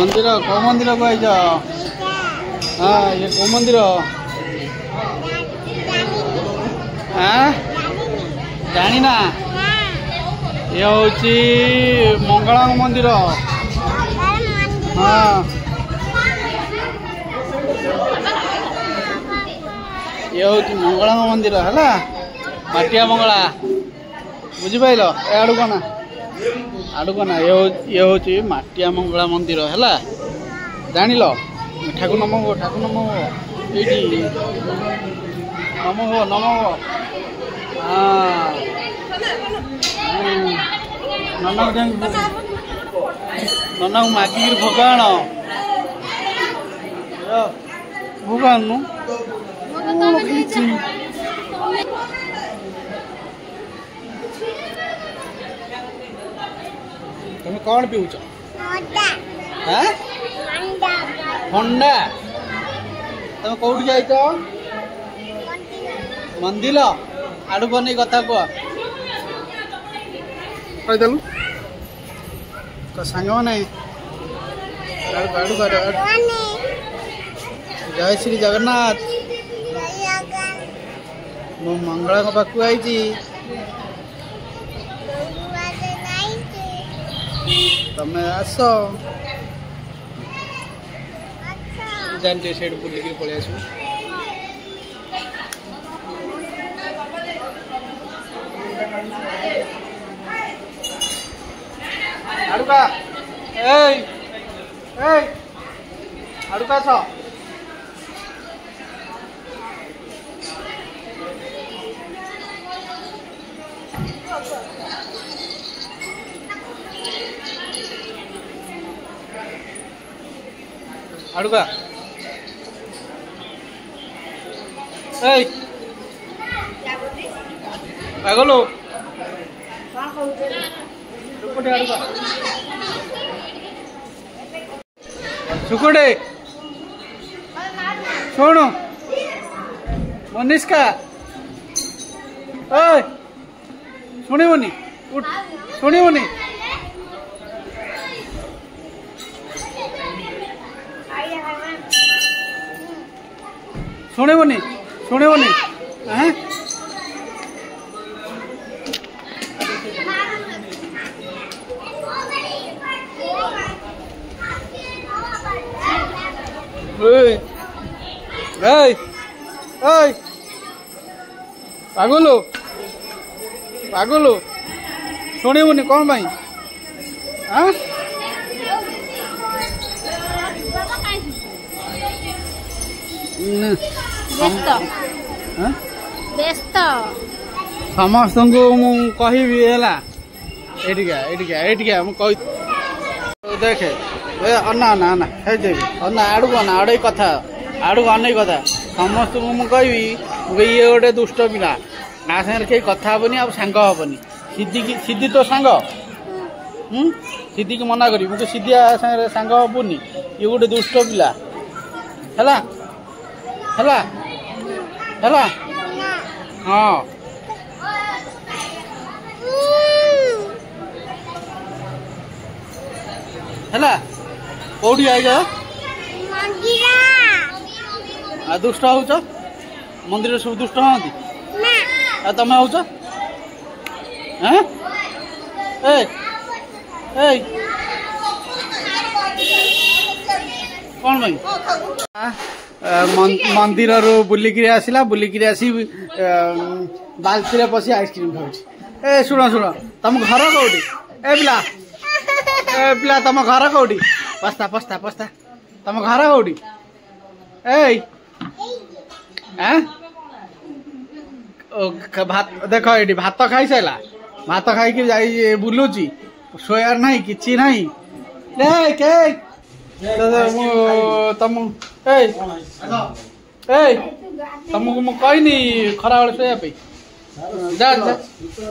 मंदिर को मंदिर को आइज? हाँ ये को मंदिर? हाँ जानी ना ये हूँ मंगला मंदिर। हाँ ये हूँ मंगला मंदिर है माटिया मंगला बुझिपाइल आड़ू कना ये हूँ माटिया मंगला मंदिर है जान ल ठाकुर नम हो ये नम हो हाँ नना नना मागिक भोग आण भोग आनु तुम कौन पीऊच? ठंडा तुम कौटी जाइच? मंदिर आड़ू बनी कथा कह कहीदेलु सांग मैंने जय श्री जगन्नाथ मो मंगला पाक आई तमें आस जानते से बुलिक पलि आस आड़ुका आड़ुका छ आड़ुका पागलो सुकुडे शुणु मनीषका शुणुनि उठ शुणुनि शुणुनि शुणुनि पागलो पागलो शुणुनि कौन भाई व्यस्त समस्त को कहबी है देखे अन्ना अन्ना अन्ना अन्ना आड़ू अना आड़ कथा आड़ू अनेक कथा समस्त को मुझे ये गोटे दुष्ट पिला ना सागर कहीं कथा हेनी आ सांग हेनी सिद्धि तो सांग सिद्धि की मना करी मुझे सिद्धिया सांग हेनी ये गोटे दुष्ट पिला है हाँ है कौटी आई दुष्ट हो मंदिर सब दुष्ट हाँ तमें हो कौन भाई मंदिर बुलिक आसला बुलिक आसी बाल्टी पशि आइसक्रीम खाऊँ शुण शुण तुम घर कौटी पिला पिला तुम घर कौटी पस्ता पस्ता पस्ता तुम घर कौटी भात देख ये भात खाई सारा भात खाई बुलूची सोयार ना कि तुमको मुझे कहनी खरा बेले शोया जा